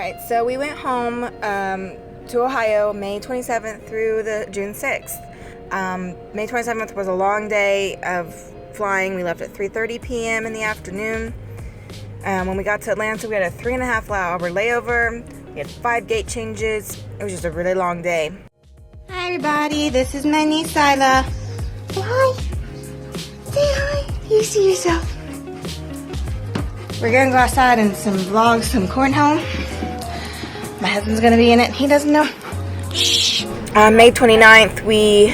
Alright, so we went home to Ohio May 27th through the June 6th. May 27th was a long day of flying. We left at 3:30 p.m. in the afternoon. When we got to Atlanta, we had a 3.5-hour layover. We had 5 gate changes. It was just a really long day. Hi everybody, this is my niece Isla. Say hi. Say hi. You see yourself. We're gonna go outside and vlog some cornhole. My husband's gonna be in it. He doesn't know. Shh. On May 29th, we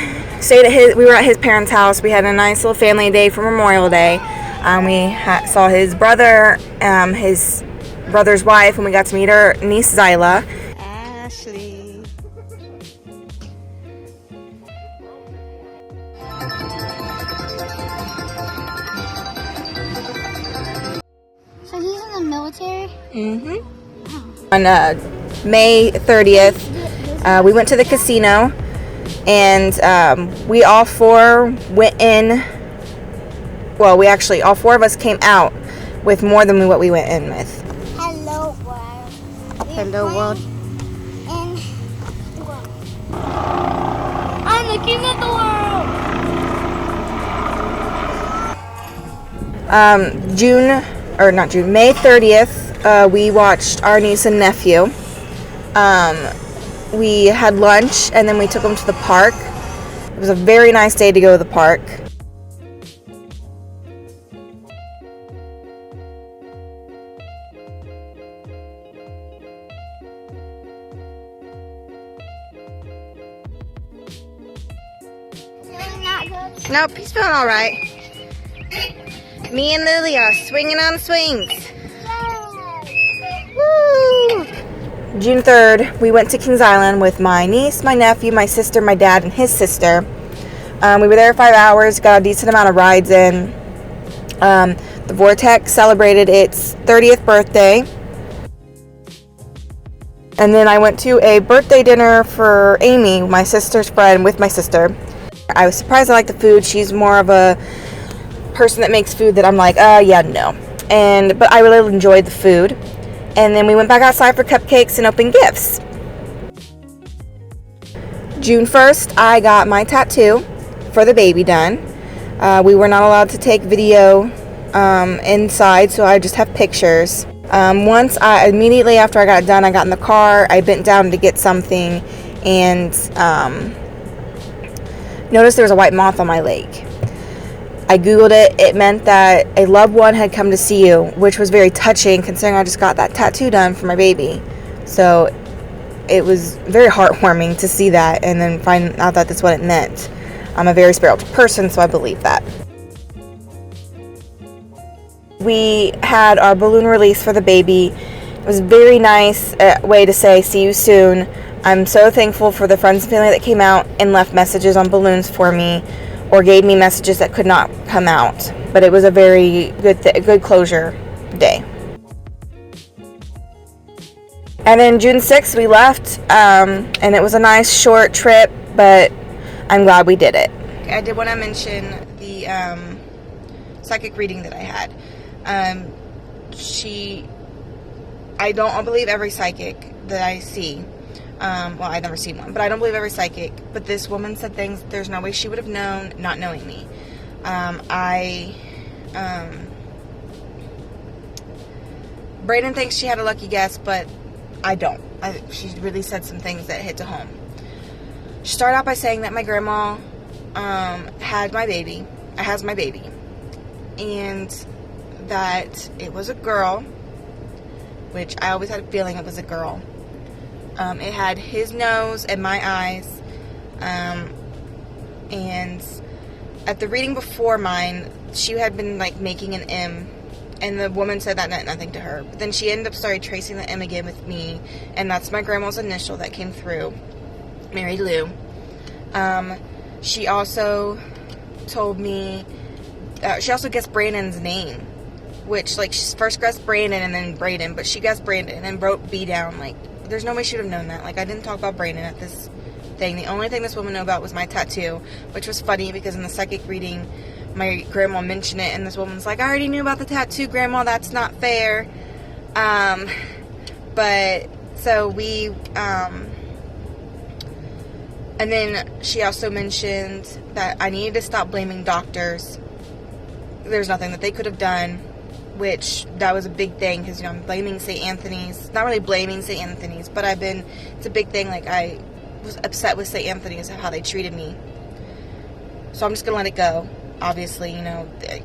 were at his parents' house. We had a nice little family day for Memorial Day. We saw his brother, his brother's wife, and we got to meet her niece Zyla. Ashley. So he's in the military? Mm-hmm. On May 30th, we went to the casino, and we all four went in. Well, all 4 of us came out with more than what we went in with. Hello, world. Hello, world. And I'm the king of the world. May 30th, we watched our niece and nephew. We had lunch, and then we took them to the park. It was a very nice day to go to the park. Nope, he's feeling all right. Me and Lily are swinging on the swings. Woo! June 3rd, we went to Kings Island with my niece, my nephew, my sister, my dad, and his sister. We were there 5 hours, got a decent amount of rides in. The Vortex celebrated its 30th birthday. And then I went to a birthday dinner for Amy, my sister's friend, with my sister. I was surprised I liked the food. She's more of a person that makes food that I'm like, yeah, no. But I really enjoyed the food. And then we went back outside for cupcakes and opened gifts. June 1st, I got my tattoo for the baby done. We were not allowed to take video inside, so I just have pictures. Immediately after I got it done, I got in the car. I bent down to get something and noticed there was a white moth on my leg. I googled it. It meant that a loved one had come to see you, which was very touching considering I just got that tattoo done for my baby. So it was very heartwarming to see that and then find out that that's what it meant. I'm a very spiritual person, so I believe that. We had our balloon release for the baby. It was a very nice way to say see you soon. I'm so thankful for the friends and family that came out and left messages on balloons for me or gave me messages that could not come out. But it was a very good closure day. And then June 6th we left, and it was a nice short trip, but I'm glad we did it. I did want to mention the psychic reading that I had. I don't believe every psychic that I see. Well, I've never seen one, but I don't believe every psychic. But this woman said things there's no way she would have known, not knowing me. Brayden thinks she had a lucky guess, but I don't. She really said some things that hit to home. She started out by saying that my grandma has my baby, and that it was a girl, which I always had a feeling it was a girl. It had his nose and my eyes, and at the reading before mine, she had been like making an M, and the woman said that meant nothing to her. But then she ended up started tracing the M again with me, and that's my grandma's initial that came through, Mary Lou. She also told me, she also guessed Brandon's name, which like she first guessed Brandon and then Brayden, but she guessed Brandon and wrote B down. Like, there's no way she would have known that. Like, I didn't talk about Brandon at this thing. The only thing this woman knew about was my tattoo, which was funny because in the psychic reading, my grandma mentioned it, and this woman's like, I already knew about the tattoo, Grandma, that's not fair. But so we and then she also mentioned that I needed to stop blaming doctors. There's nothing that they could have done, which that was a big thing because, I'm blaming St. Anthony's. Not really blaming St. Anthony's, but it's a big thing. Like, I was upset with St. Anthony's of how they treated me. So I'm just going to let it go. Obviously,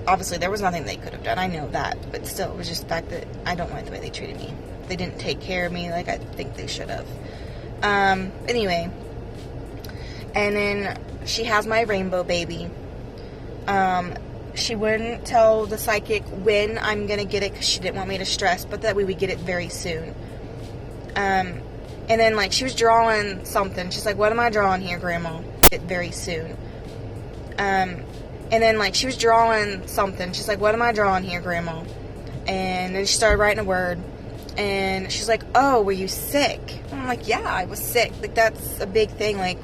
obviously there was nothing they could have done. I know that. But still, it was just the fact that I don't like the way they treated me. They didn't take care of me like I think they should have. Anyway. And then she has my rainbow baby. She wouldn't tell the psychic when I'm going to get it because she didn't want me to stress, but that we would get it very soon. And then, like, she was drawing something. She's like, what am I drawing here, Grandma? It very soon. And then, like, she was drawing something. She's like, what am I drawing here, Grandma? And then she started writing a word. And she's like, oh, were you sick? And I'm like, yeah, I was sick. Like, that's a big thing. Like,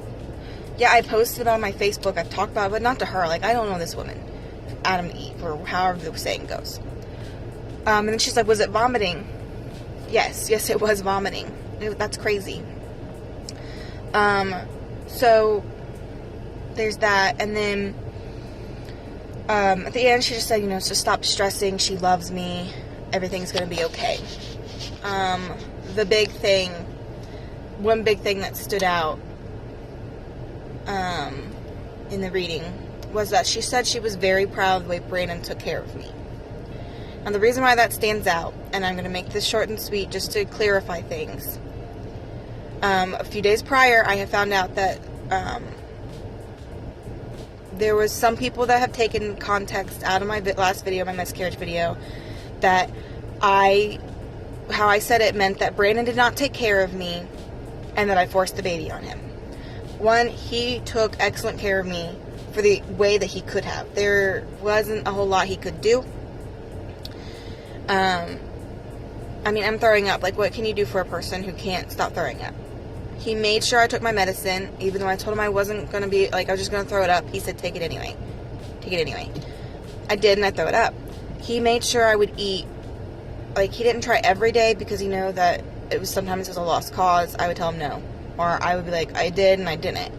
yeah, I posted on my Facebook. I've talked about it, but not to her. Like, I don't know this woman. Adam and Eve, or however the saying goes. And then she's like, was it vomiting? Yes, it was vomiting. That's crazy. So there's that. And then at the end, she just said, to stop stressing. She loves me. Everything's going to be okay. One big thing that stood out in the reading was that she said she was very proud of the way Brandon took care of me. And the reason why that stands out, and I'm going to make this short and sweet just to clarify things. A few days prior, I had found out that there was some people that have taken context out of my last video, my miscarriage video, that how I said it meant that Brandon did not take care of me and that I forced the baby on him. One, he took excellent care of me for the way that he could have. There wasn't a whole lot he could do. I'm throwing up. Like, what can you do for a person who can't stop throwing up? He made sure I took my medicine, even though I told him I wasn't going to be, I was just going to throw it up. He said, take it anyway. I did, and I threw it up. He made sure I would eat. He didn't try every day because he knew that sometimes it was a lost cause. I would tell him no. Or I would be like, I did and I didn't.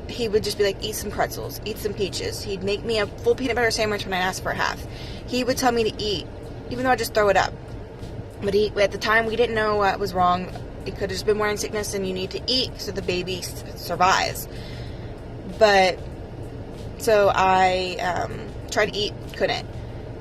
He would just be like, eat some pretzels, eat some peaches. He'd make me a full peanut butter sandwich when I asked for a half. He would tell me to eat, even though I just throw it up. But at the time, we didn't know what was wrong. It could have just been morning sickness and you need to eat so the baby survives. But, so I tried to eat, couldn't.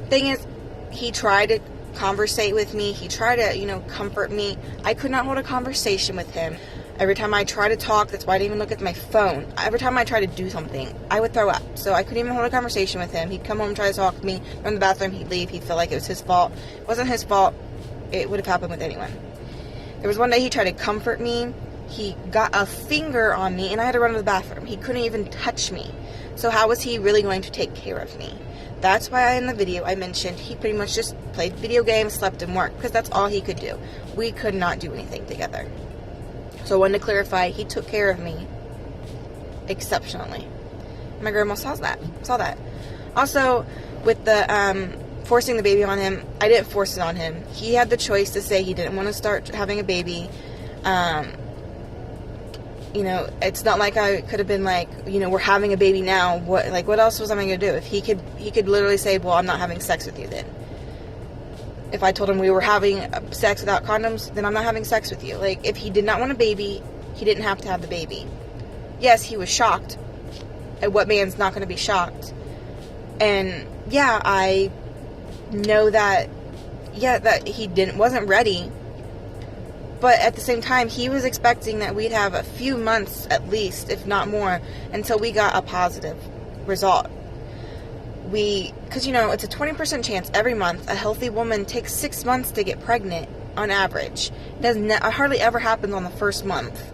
Thing is, he tried to conversate with me. He tried to, comfort me. I could not hold a conversation with him. Every time I tried to talk, that's why I didn't even look at my phone. Every time I tried to do something, I would throw up. So I couldn't even hold a conversation with him. He'd come home and try to talk to me. From the bathroom, he'd leave. He'd feel like it was his fault. It wasn't his fault. It would have happened with anyone. There was one day he tried to comfort me. He got a finger on me, and I had to run to the bathroom. He couldn't even touch me. So how was he really going to take care of me? That's why in the video I mentioned he pretty much just played video games, slept, and worked, because that's all he could do. We could not do anything together. So I wanted to clarify, he took care of me exceptionally. My grandma saw that. Also, with the forcing the baby on him, I didn't force it on him. He had the choice to say he didn't want to start having a baby. It's not like I could have been like, we're having a baby now. What else was I going to do? If he could literally say, well, I'm not having sex with you then. If I told him we were having sex without condoms, then I'm not having sex with you. If he did not want a baby, he didn't have to have the baby. Yes, he was shocked. And what man's not going to be shocked? And yeah, I know that he wasn't ready. But at the same time, he was expecting that we'd have a few months at least, if not more, until we got a positive result. Because, it's a 20% chance every month. A healthy woman takes 6 months to get pregnant on average. It hardly ever happens on the first month.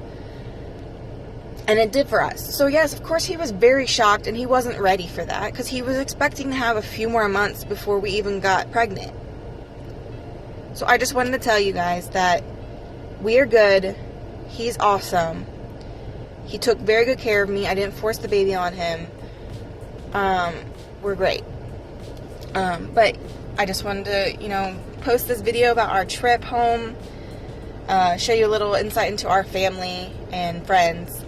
And it did for us. So yes, of course he was very shocked and he wasn't ready for that because he was expecting to have a few more months before we even got pregnant. So I just wanted to tell you guys that we are good. He's awesome. He took very good care of me. I didn't force the baby on him. We're great. But I just wanted to, post this video about our trip home, show you a little insight into our family and friends.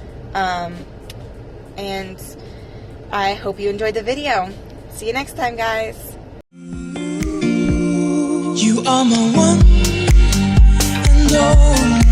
And I hope you enjoyed the video. See you next time, guys. You are my one and only.